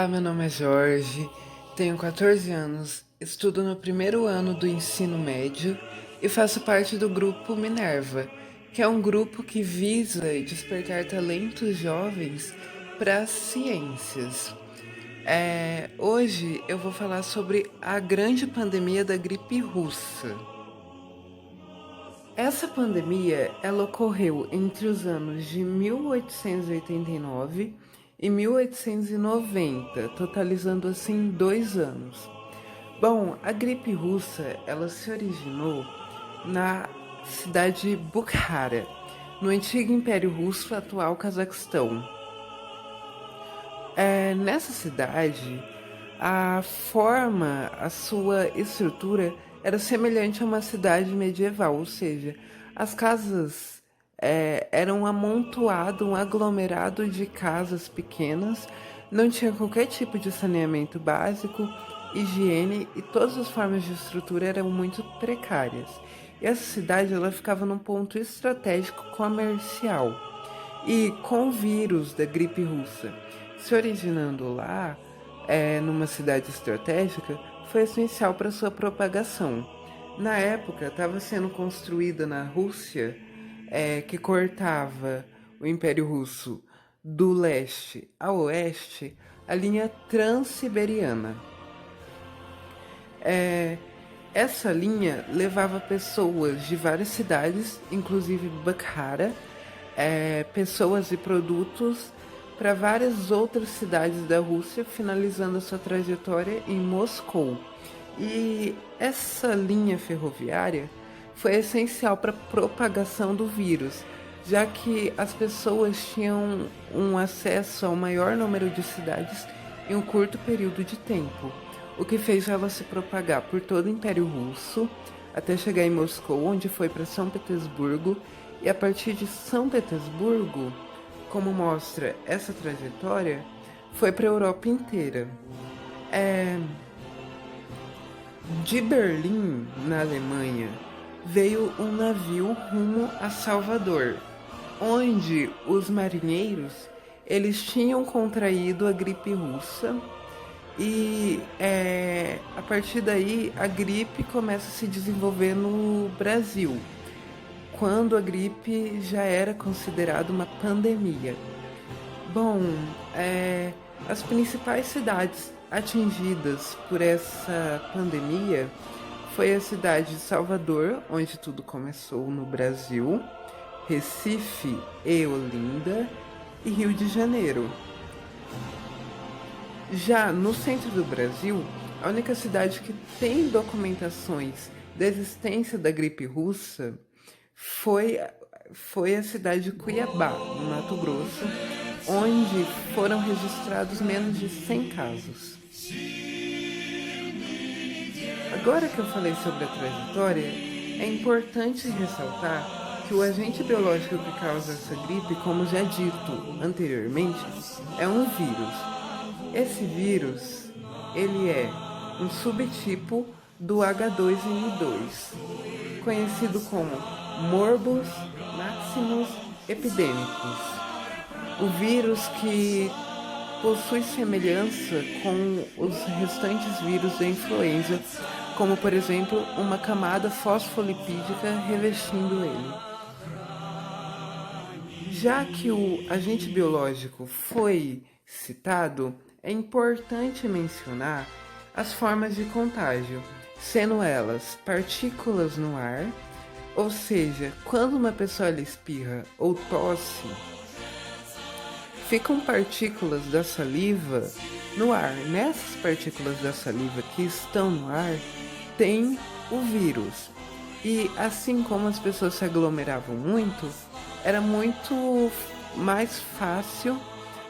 Olá, meu nome é Jorge, tenho 14 anos, estudo no primeiro ano do ensino médio e faço parte do grupo Minerva, que é um grupo que visa despertar talentos jovens para as ciências. Hoje eu vou falar sobre a grande pandemia da gripe russa. Essa pandemia, ela ocorreu entre os anos de 1889 e 1890, totalizando assim 2 anos. Bom, a gripe russa, ela se originou na cidade de Bukhara, no antigo Império Russo, atual Cazaquistão. Nessa cidade, a sua estrutura era semelhante a uma cidade medieval, ou seja, as casas eram amontoado, um aglomerado de casas pequenas, não tinha qualquer tipo de saneamento básico, higiene e todas as formas de estrutura eram muito precárias. E essa cidade ela ficava num ponto estratégico comercial. E com o vírus da gripe russa se originando lá, numa cidade estratégica, foi essencial para sua propagação. Na época, estava sendo construída na Rússia, que cortava o Império Russo do leste a oeste, a linha Transiberiana. É, Essa linha levava pessoas de várias cidades, inclusive Bukhara, pessoas e produtos para várias outras cidades da Rússia, finalizando a sua trajetória em Moscou. E essa linha ferroviária foi essencial para a propagação do vírus, já que as pessoas tinham um acesso ao maior número de cidades em um curto período de tempo, o que fez ela se propagar por todo o Império Russo, até chegar em Moscou, onde foi para São Petersburgo, e a partir de São Petersburgo, como mostra essa trajetória, foi para a Europa inteira. De Berlim, na Alemanha, veio um navio rumo a Salvador, onde os marinheiros eles tinham contraído a gripe russa e a partir daí a gripe começa a se desenvolver no Brasil, quando a gripe já era considerada uma pandemia. Bom, as principais cidades atingidas por essa pandemia foi a cidade de Salvador, onde tudo começou no Brasil, Recife e Olinda e Rio de Janeiro. Já no centro do Brasil, a única cidade que tem documentações da existência da gripe russa foi a cidade de Cuiabá, no Mato Grosso, onde foram registrados menos de 100 casos. Agora que eu falei sobre a trajetória, é importante ressaltar que o agente biológico que causa essa gripe, como já dito anteriormente, é um vírus. Esse vírus, ele é um subtipo do H2N2, conhecido como Morbus Maximus Epidemicus. O vírus que possui semelhança com os restantes vírus da influenza, como por exemplo uma camada fosfolipídica revestindo ele. Já que o agente biológico foi citado, é importante mencionar as formas de contágio, sendo elas partículas no ar, ou seja, quando uma pessoa espirra ou tosse, ficam partículas da saliva no ar. Nessas partículas da saliva que estão no ar, tem o vírus. E assim como as pessoas se aglomeravam muito, era muito mais fácil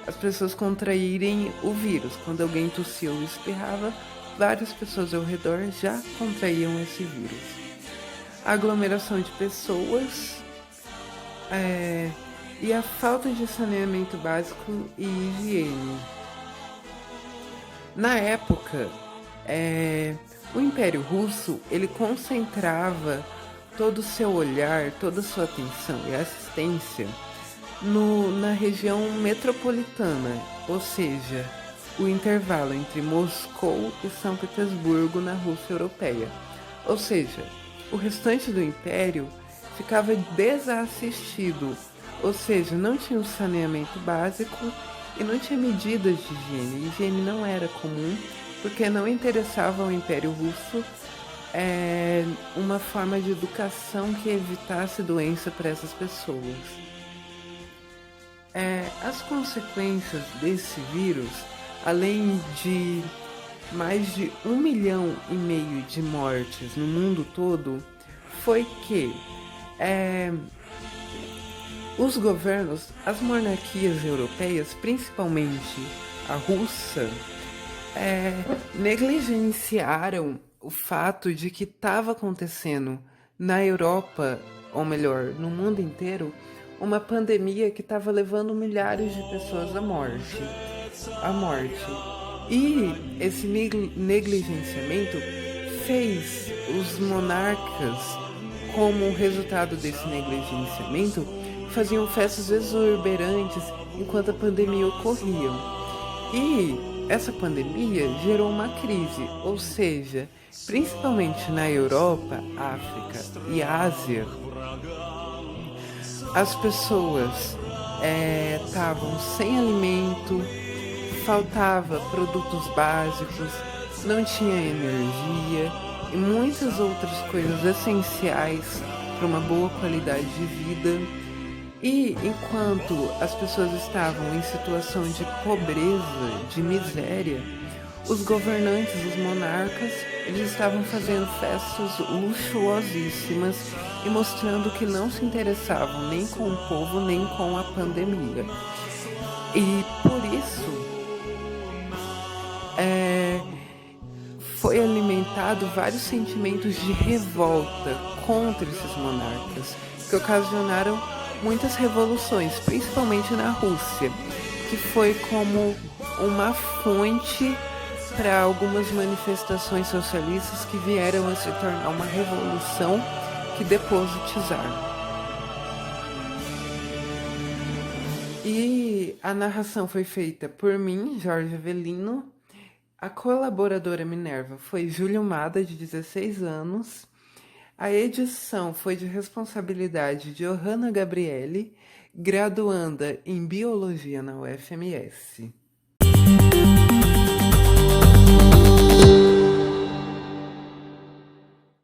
as pessoas contraírem o vírus. Quando alguém tossia ou espirrava, várias pessoas ao redor já contraíam esse vírus. A aglomeração de pessoas e a falta de saneamento básico e higiene. Na época, o Império Russo ele concentrava todo o seu olhar, toda a sua atenção e assistência na região metropolitana, ou seja, o intervalo entre Moscou e São Petersburgo na Rússia europeia. Ou seja, o restante do império ficava desassistido, ou seja, não tinha um saneamento básico e não tinha medidas de higiene. A higiene não era comum porque não interessava ao Império Russo uma forma de educação que evitasse doença para essas pessoas. As consequências desse vírus, além de mais de 1,5 milhão de mortes no mundo todo, foi que os governos, as monarquias europeias, principalmente a russa, negligenciaram o fato de que estava acontecendo na Europa, ou melhor, no mundo inteiro, uma pandemia que estava levando milhares de pessoas à morte. E esse negligenciamento fez os monarcas, como resultado desse negligenciamento, faziam festas exuberantes enquanto a pandemia ocorria. E essa pandemia gerou uma crise, ou seja, principalmente na Europa, África e Ásia, as pessoas estavam sem alimento, faltava produtos básicos, não tinha energia e muitas outras coisas essenciais para uma boa qualidade de vida. E enquanto as pessoas estavam em situação de pobreza, de miséria, os governantes, os monarcas, eles estavam fazendo festas luxuosíssimas e mostrando que não se interessavam nem com o povo, nem com a pandemia. E por isso, foi alimentado vários sentimentos de revolta contra esses monarcas, que ocasionaram muitas revoluções, principalmente na Rússia, que foi como uma fonte para algumas manifestações socialistas que vieram a se tornar uma revolução que depôs o czar. E a narração foi feita por mim, Jorge Avelino. A colaboradora Minerva foi Júlia Mada, de 16 anos. A edição foi de responsabilidade de Johanna Gabriele, graduanda em Biologia na UFMS.